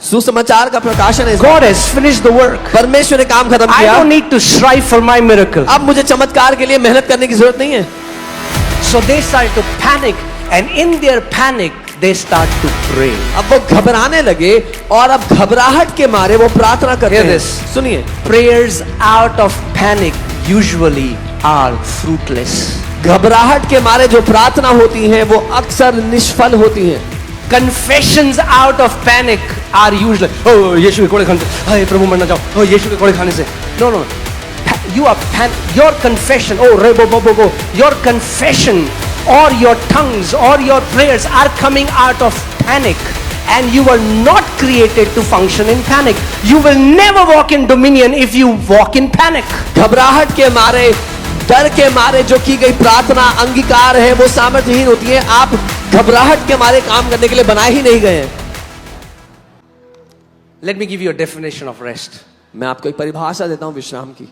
सुसमाचार का प्रकाशन है। God has finished the work. परमेश्वर ने काम खत्म I किया। don't need to strive for my miracle. अब मुझे चमत्कार के लिए मेहनत करने की जरूरत नहीं है। So they started to panic, and in their panic, they start to pray. अब वो घबराने लगे और अब घबराहट के मारे वो प्रार्थना करते Hear हैं। this. सुनिए, Prayers out of panic usually are fruitless. घबराहट के मारे जो प्रार्थना होती हैं वो अक्सर निष्फल होती हैं। Confessions out of panic are usually, oh यीशु के कोड़े खाने से, हाय प्रभु मरना चाहो, oh यीशु के कोड़े खाने से. No, no, you are your confession, oh re bo bo bo bo, your confession or your tongues or your prayers are coming out of panic, and you were not created to function in panic. You will never walk in dominion if you walk in panic. घबराहट के मारे, डर के मारे जो की गई प्रार्थना अंगीकार है वो सामर्थ्यहीन होती है। आप घबराहट के मारे काम करने के लिए बनाए ही नहीं गए हैं। Let me give you a definition of rest. मैं आपको एक परिभाषा देता हूं विश्राम की।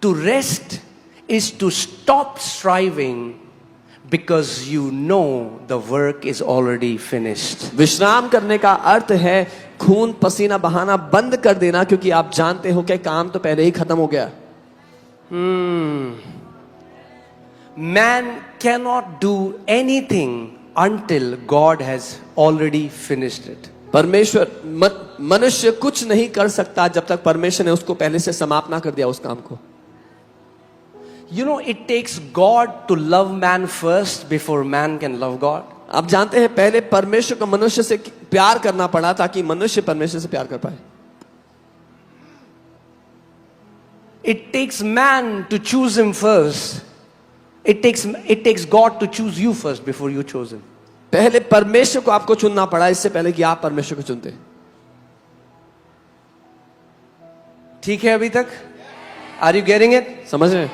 To rest is to stop striving because you know the work is already finished. विश्राम करने का अर्थ है खून पसीना बहाना बंद कर देना, क्योंकि आप जानते हो कि काम तो पहले ही खत्म हो गया। Man cannot do anything until God has already finished it. परमेश्वर मनुष्य कुछ नहीं कर सकता जब तक परमेश्वर ने उसको पहले से समाप्त ना कर दिया उस काम को। You know, it takes God to love man first before man can love God. आप जानते हैं पहले परमेश्वर को मनुष्य से प्यार करना पड़ा ताकि मनुष्य परमेश्वर से प्यार कर पाए। It takes man to choose him first. It takes God to choose you first before you chose him. पहले परमेश्वर को आपको चुनना पड़ा इससे पहले कि आप परमेश्वर को चुनते। ठीक है अभी तक? Are you getting it? समझ रहे हैं?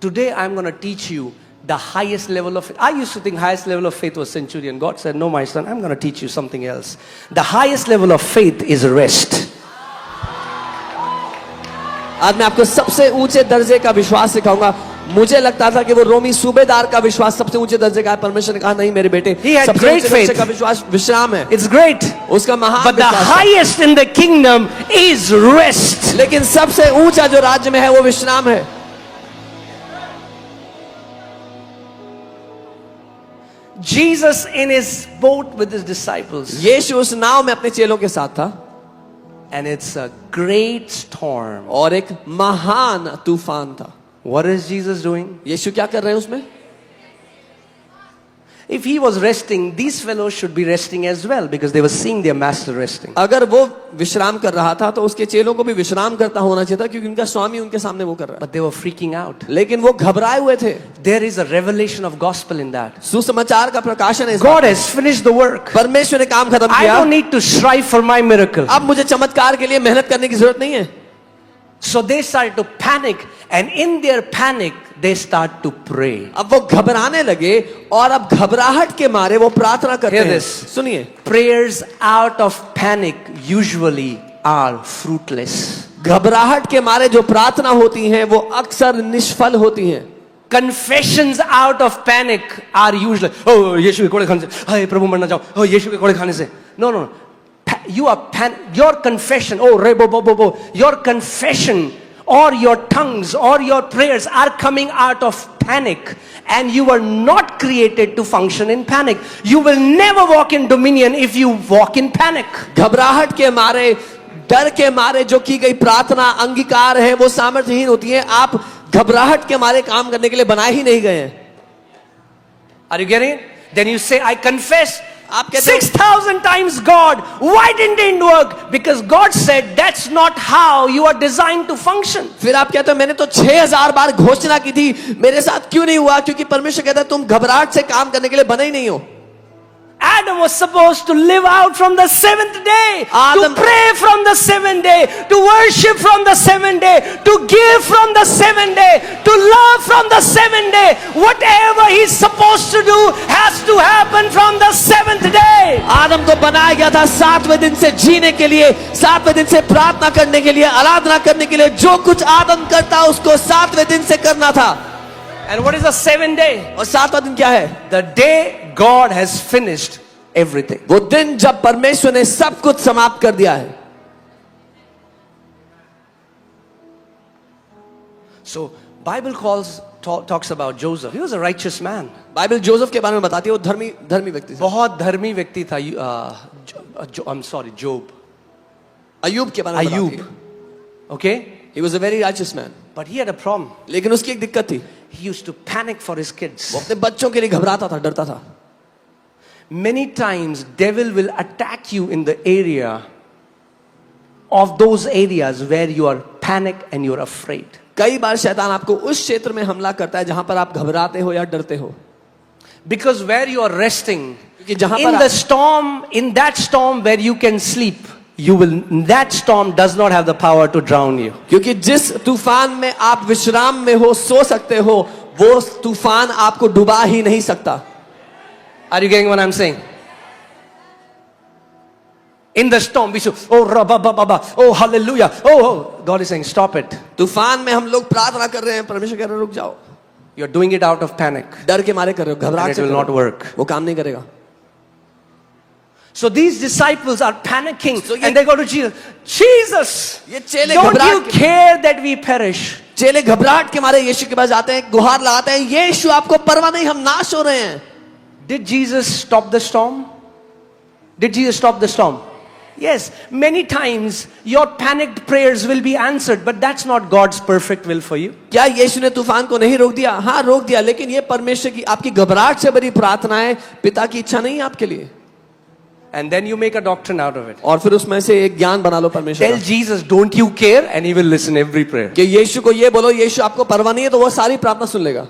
Today I'm going to teach you the highest level of faith. I used to think highest level of faith was centurion. God said, no, my son, I'm going to teach you something else. The highest level of faith is rest. आज मैं आपको सबसे ऊंचे दर्जे का विश्वास सिखाऊंगा। मुझे लगता था कि वो रोमी सूबेदार का विश्वास सबसे ऊंचे दर्जे का है। परमेश्वर ने कहा नहीं मेरे बेटे, He had सबसे great ऊंचे दर्जे faith. का विश्वास विश्राम है। It's great. उसका महान But the विश्वास है। highest in the kingdom is rest. लेकिन सबसे ऊंचा जो राज्य में है वो विश्राम है। Jesus in his boat with his disciples. यीशु उस नाव में अपने चेलों के साथ था And it's a great storm. और एक महान तूफान था। What is Jesus doing? यीशु क्या कर रहे हैं उसमें? If he was resting, these fellows should be resting as well because they were seeing their master resting. अगर वो विश्राम कर रहा था तो उसके चेलों को भी विश्राम करता होना चाहिए था, क्योंकि उनका स्वामी उनके सामने वो कर रहा है। But they were freaking out. लेकिन वो घबराए हुए थे। There is a revelation of gospel in that. सुसमाचार का प्रकाशन है। God has finished the work. परमेश्वर ने काम खत्म I किया। don't need to strive for my miracle. अब मुझे चमत्कार के लिए मेहनत करने की जरूरत नहीं है। So they started to panic, and in their panic, they start to pray. अब वो घबराने लगे और अब घबराहट के मारे वो प्रार्थना करते Hear हैं। this. सुनिए, Prayers out of panic usually are fruitless. घबराहट के मारे जो प्रार्थना होती हैं वो अक्सर निष्फल होती हैं। Confessions out of panic are usually, oh यीशु के कोड़े खाने से, हाय प्रभु मरना चाहो, oh यीशु के कोड़े खाने से. No, no, no. You are your confession, oh re bo bo bo bo, your confession or your tongues or your prayers are coming out of panic, and you were not created to function in panic. You will never walk in dominion if you walk in panic. घबराहट के मारे, डर के मारे जो की गई प्रार्थना अंगीकार है वो सामर्थ्यहीन होती है। आप घबराहट के मारे काम करने के लिए बनाए ही नहीं गए हैं। Are you getting it? Then you say, I confess आप कहते हो 6,000 times God. Why didn't it work? Because God said that's not how you are designed to function. फिर आप कहते हो मैंने तो 6,000 बार घोषणा की थी, मेरे साथ क्यों नहीं हुआ? क्योंकि परमेश्वर कहता है तुम घबराहट से काम करने के लिए बने ही नहीं हो। Adam was supposed to live out from the seventh day, to pray from the seventh day, to worship from the seventh day, to give from the seventh day, to love from the seventh day. Whatever he's supposed to do has to happen from the seventh day. आदम को बनाया गया था 7वें दिन से जीने के लिए, 7वें दिन से प्रार्थना करने के लिए, आराधना करने के लिए। जो कुछ आदम करता उसको 7वें दिन से करना था। And what is the seventh day? और 7वां दिन क्या है? The day God has finished everything. वो दिन जब परमेश्वर ने सब कुछ समाप्त कर दिया है. So Bible talks about Joseph. He was a righteous man. Bible Joseph के बारे में बताती है, वो धर्मी व्यक्ति था. बहुत धर्मी व्यक्ति था. I'm sorry, Job. अय्यूब के बारे में बताती Ayub. है. Okay? He was a very righteous man. But he had a problem. लेकिन उसकी एक दिक्कत थी. He used to panic for his kids. वो अपने बच्चों के लिए घबराता था, डरता था. Many times devil will attack you in the area of those areas where you are panic and you are afraid. कई बार शैतान आपको उस क्षेत्र में हमला करता है जहां पर आप घबराते हो या डरते हो. Because where you are resting, क्योंकि जहां in पर the storm, in that storm where you can sleep, that storm does not have the power to drown you. क्योंकि जिस तूफान में आप विश्राम में हो, सो सकते हो, वो तूफान आपको डुबा ही नहीं सकता. Are you getting what I'm saying? In the storm, we say, oh, rabba, oh, hallelujah. Oh, God is saying, stop it. तूफान में हम लोग प्रार्थना कर रहे हैं, परमेश्वर कह रहे हैं रुक जाओ. You're doing it out of panic. डर के मारे कर रहे हो, And घबराहट it से will कर not रहे हो. work. वो काम नहीं करेगा. So these disciples are panicking So and they go to Jesus. Jesus, ये चेले don't you घबराहट care that we perish? चेले घबराहट के मारे यीशु के पास जाते हैं, गुहार लगाते हैं, यीशु आपको परवाह नहीं, हम नाश हो रहे हैं. Did Jesus stop the storm? Did Jesus stop the storm? Yes, many times your panicked prayers will be answered, but that's not God's perfect will for you. क्या यीशु ने तूफान को नहीं रोक दिया? हाँ रोक दिया, लेकिन ये परमेश्वर की आपकी घबराहट से भरी प्रार्थनाएं पिता की इच्छा नहीं है आपके लिए. And then you make a doctrine out of it. और फिर उसमें से एक ज्ञान बना लो परमेश्वर Tell का. Jesus, don't you care? And he will listen every prayer. कि यीशु को ये बोलो, यीशु आपको परवाह नहीं है, तो वो सारी प्रार्थना सुन लेगा.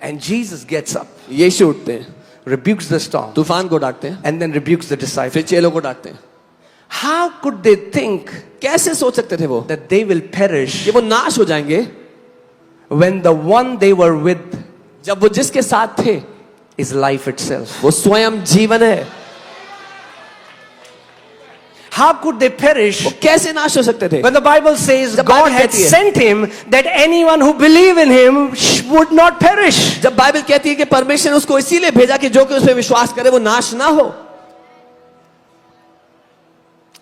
And Jesus gets up, यीशु उठते हैं, rebukes the storm, तूफान को डांटते हैं, and then rebukes the disciples. फिर चेलों को डांटते हैं. How could they think कैसे सोच सकते थे वो that they will perish कि वो नाश हो जाएंगे when the one they were with जब वो जिसके साथ थे is life itself? वो स्वयं जीवन है. How could they perish वो कैसे नाश हो सकते थे? when the Bible says जब God बाइबल had कहती है- sent him that anyone who believe in him would not perish? जब बाइबल कहती है कि परमेश्वर ने उसको इसीलिए भेजा कि जो कि उस पर विश्वास करे वो नाश ना हो.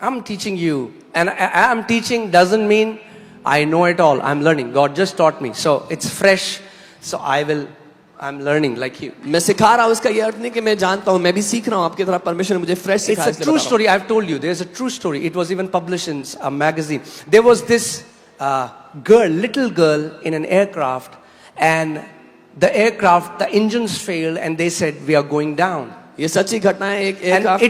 I'm teaching you, and I'm teaching doesn't mean I know it all. I'm learning. God just taught me, so it's fresh. So I'm learning like you. मैं सिखा रहा हूँ, इसका ये अर्थ नहीं कि मैं जानता हूँ, मैं भी सीख रहा हूँ आपकी तरह. परमेश्वर ने मुझे फ्रेश It's सिखाया, a इसलिए true बता रहा हूँ. story. I've told you. There's a true story. It was even published in a magazine. There was this little girl in an aircraft, and the engines failed, and they said, we are going down. ये सच्ची घटना है. एक And aircraft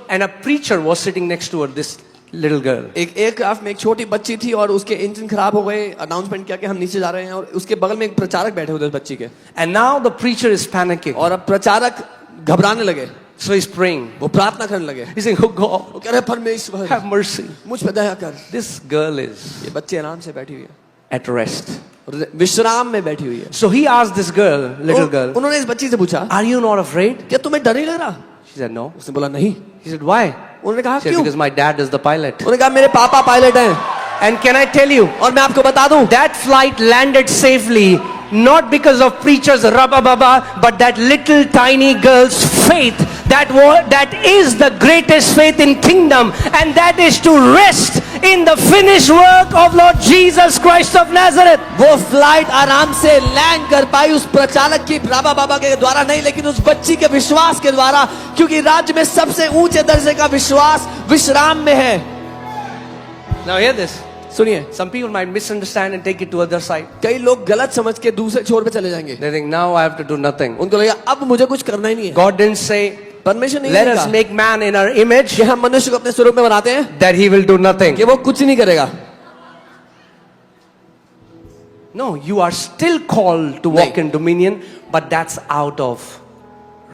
में a preacher was sitting next to her, this little girl. एक aircraft में एक छोटी बच्ची थी और उसके इंजन खराब हो गए. अनाउंसमेंट किया कि हम नीचे जा रहे हैं, और उसके बगल में एक प्रचारक बैठे हुए थे बच्ची के. And now the preacher is panicking. और अब प्रचारक घबराने लगे, So he's praying. वो प्रार्थना करने लगे. He's saying, oh God, वो कह रहे परमेश्वर have mercy. मुझ पे दया कर. This girl is ये बच्ची आराम से बैठी हुई है, at rest. और विश्राम में बैठी हुई है. So he asked this girl, little girl, उन्होंने इस बच्ची से पूछा, are you not afraid? क्या तुम्हें डर नहीं लग रहा? She said, no. उसने बोला नहीं. He said, why? उन्होंने कहा She said, क्यों? because my dad is the pilot. उन्होंने कहा मेरे पापा पायलट हैं. And can I tell you, और मैं आपको बता दूं, that flight landed safely, not because of preachers, rabba baba, but that little tiny girl's faith. That is the greatest faith in kingdom, and that is to rest in the finished work of Lord Jesus Christ of Nazareth. वो flight आराम से land कर पाई उस प्रचालक की राबा बाबा के द्वारा नहीं, लेकिन उस बच्ची के विश्वास के द्वारा, क्योंकि राज्य में सबसे ऊंचे दर्जे का विश्वास विश्राम में है. Now hear this. सुनिए, Some people might misunderstand and take it to other side. कई लोग गलत समझ के दूसरे छोर पे चले जाएंगे. They think, now I have to do nothing. उनको लगेगा अब मुझे कुछ करना ही नहीं है. God didn't say, परमेश्वर नहीं let us कहा make man in our image, कि हम मनुष्य को अपने स्वरूप में बनाते हैं that he will do nothing. कि वो कुछ नहीं करेगा. No, you are still called to walk नहीं. in dominion, but that's out of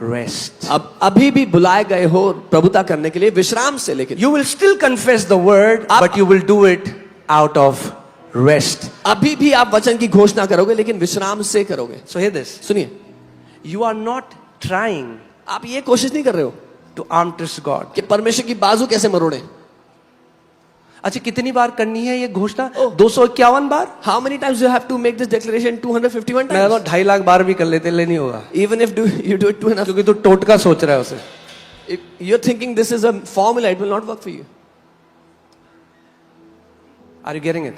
rest. अब अभी भी बुलाए गए हो प्रभुता करने के लिए विश्राम से, लेकिन You will still confess the word, but you will do it out of rest. अभी भी आप वचन की घोषणा करोगे, लेकिन विश्राम से करोगे. So hear this. सुनिए, You are not trying आप ये कोशिश नहीं कर रहे हो to arm twist God. कि परमेश्वर की बाजू कैसे मरोड़े. अच्छा, कितनी बार करनी है ये घोषणा? 251 बार? How many times you have to make this declaration? 251 मैं तो times. 2.5 लाख बार भी कर लेते, ले नहीं होगा, Even if you do it 2.5, क्योंकि तू टोटका सोच रहा है उसे. if you're thinking this is a formula, it will not work for you. Are you getting it?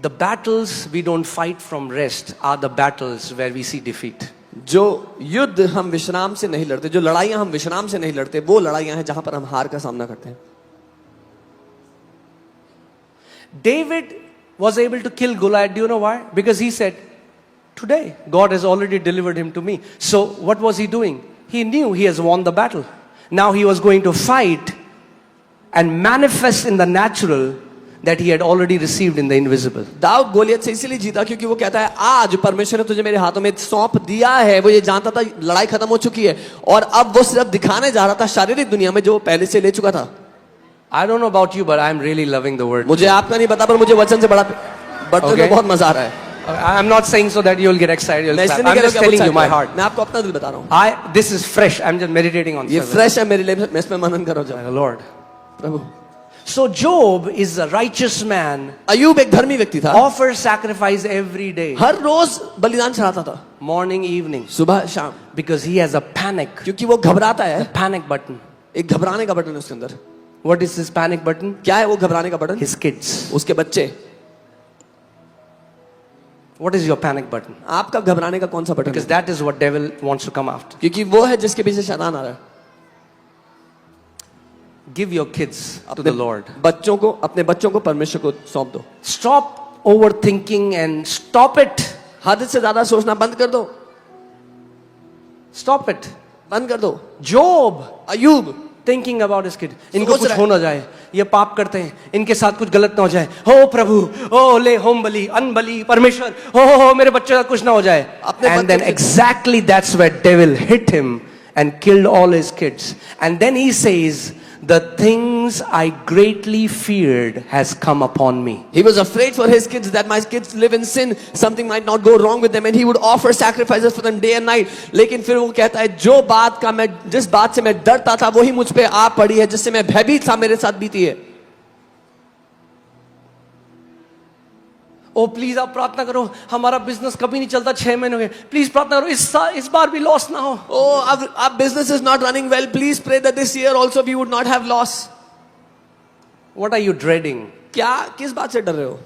The battles we don't fight from rest are the battles where we see defeat. जो युद्ध हम विश्राम से नहीं लड़ते, जो लड़ाइयां हम विश्राम से नहीं लड़ते, वो लड़ाइयां हैं जहां पर हम हार का सामना करते हैं. David was able to kill Goliath. Do you know why? Because he said, today God has already delivered him to me. So what was he doing? He knew he has won the battle. Now he was going to fight and manifest in the natural that he had already received in the invisible. Dawood Goliath से इसीलिए जीता क्योंकि वो कहता है आज परमेश्वर ने तुझे मेरे हाथों में सौंप दिया है. वो ये जानता था लड़ाई खत्म हो चुकी है और अब वो सिर्फ दिखाने जा रहा था शारीरिक दुनिया में जो वो पहले से ले चुका था. I don't know about you, but I'm really loving the word. मुझे आपका नहीं पता पर मुझे वचन से बड़ा बढ़ते हुए बहुत मजा आ रहा है. I'm not saying so that you'll get excited. You'll मैं clap. इसलिए नहीं I'm कह just रहा telling हूं you my heart. मैं आपको अपना दिल बता रहा हूँ. This is fresh. I'm just meditating on ये service. फ्रेश है मेरे लिए. मैं इसमें मनन कर रहा हूँ. Lord. Prabhu. So Job is a righteous man. Ayub एक धर्मी व्यक्ति था. Offers sacrifice every day. हर रोज बलिदान चढ़ाता था. Morning, evening. सुबह शाम. Because he has a panic. क्योंकि वो घबराता है. Panic button. एक घबराने का बटन है उसके अंदर. What is this panic button? क्या है वो घबराने का बटन? His kids. उसके बच्चे. What is your panic button? आपका घबराने का कौन सा button? Because that is what devil wants to come after. क्योंकि वो है जिसके पीछे शैतान आ रहा है. Give your kids to the Lord. बच्चों को, अपने बच्चों को परमेश्वर को सौंप दो. Stop overthinking and stop it. हद से ज्यादा सोचना बंद कर दो. Stop it. बंद कर दो. Job Ayub thinking about his kid. इनको सोच कुछ रहा हो ना जाए, ये पाप करते हैं, इनके साथ कुछ गलत ना हो जाए. हो प्रभु, ओ ले होम बलि, अन्न बलि, परमेश्वर, हो मेरे बच्चे का कुछ ना हो जाए. And then exactly that's where devil hit him and killed all his kids. And then he says, the things I greatly feared has come upon me. He was afraid for his kids that my kids live in sin, something might not go wrong with them, and he would offer sacrifices for them day and night. लेकिन फिर वो कहता है जो बात का मैं, जिस बात से मैं डरता था वही मुझ पे आ पड़ी है, जिससे मैं भयभीत था मेरे साथ बीती है. ओ प्लीज आप प्रार्थना करो, हमारा बिजनेस कभी नहीं चलता 6 महीने हो गए, प्लीज प्रार्थना करो इस बार भी लॉस ना हो. Oh, our business is not running well. Please pray that this year also we would not have loss. What are you dreading? क्या किस बात से डर रहे हो?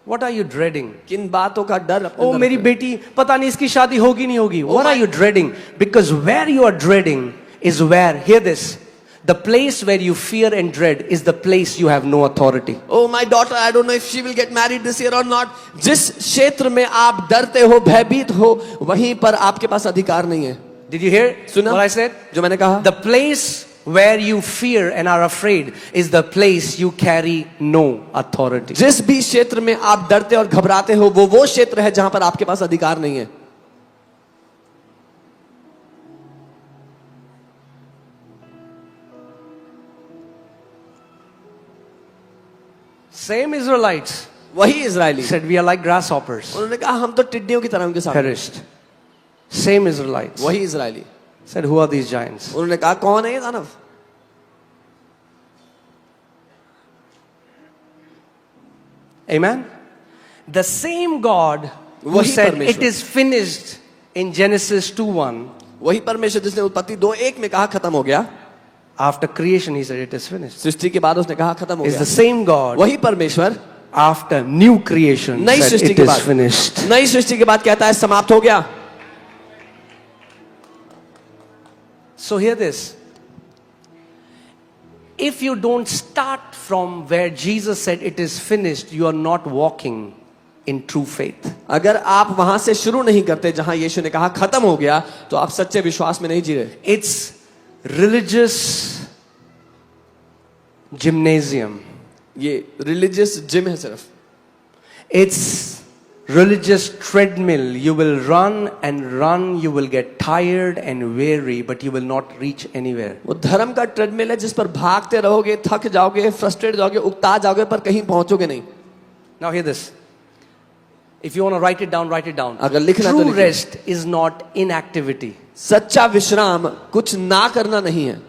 What are you dreading? किन बातों का डर अपने ओ अंदर मेरी रखते बेटी पता नहीं इसकी शादी होगी नहीं होगी. What my- are you dreading? Because where you are dreading is where, hear this, the place where you fear and dread is the place you have no authority. हो? Oh my daughter, I don't know if she will get married this year or not. जिस क्षेत्र में आप डरते हो, भयभीत हो, वहीं पर आपके पास अधिकार नहीं है. Did you hear सुना? what I said? जो मैंने कहा. The place where you fear and are afraid is the place you carry no authority. जिस भी क्षेत्र में आप डरते और घबराते हो, वो क्षेत्र है जहां पर आपके पास अधिकार नहीं है. Same Israelites वही Israeli said we are like grasshoppers, उन्होंने कहा हम तो टिड्डियों की तरह उनके साथ. perished. Same Israelites वही Israeli said, who are these giants? उन्होंने कहा कौन है ये दानव? Amen. The same God who वही said परमेश्वर. it is finished in Genesis 2:1, वही परमेश्वर जिसने उत्पत्ति 2:1 में कहा खत्म हो गया. after creation he said it is finished. सृष्टि के बाद उसने कहा खत्म हो Is गया. the same God वही परमेश्वर after new creation नई said सृष्टि it के is बाद finished. नई सृष्टि के बाद कहता है समाप्त हो गया. So hear this. If you don't start from where Jesus said it is finished, you are not walking in true faith. अगर आप वहां से शुरू नहीं करते जहां यीशु ने कहा खत्म हो गया, तो आप सच्चे विश्वास में नहीं जी रहे. It's religious gymnasium. ये रिलीजियस जिम है सिर्फ. It's religious treadmill. You will run and run, you will get tired and weary, but you will not reach anywhere. वो धर्म का ट्रेडमिल है जिस पर भागते रहोगे, थक जाओगे, फ्रस्ट्रेट जाओगे, उकता जाओगे, पर कहीं पहुंचोगे नहीं. Now hear this. If you want to write it down, write it down. अगर लिखना तो True लिखो. rest is not inactivity. सच्चा विश्राम कुछ ना करना नहीं है.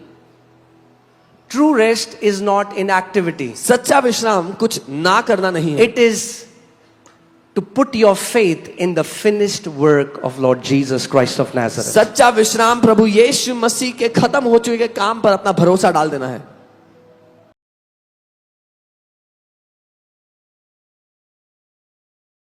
True rest is not inactivity. सच्चा विश्राम कुछ ना करना नहीं है, It is to put your faith in the finished work of Lord Jesus Christ of Nazareth. सच्चा विश्राम प्रभु यीशु मसीह के खत्म हो चुके काम पर अपना भरोसा डाल देना है.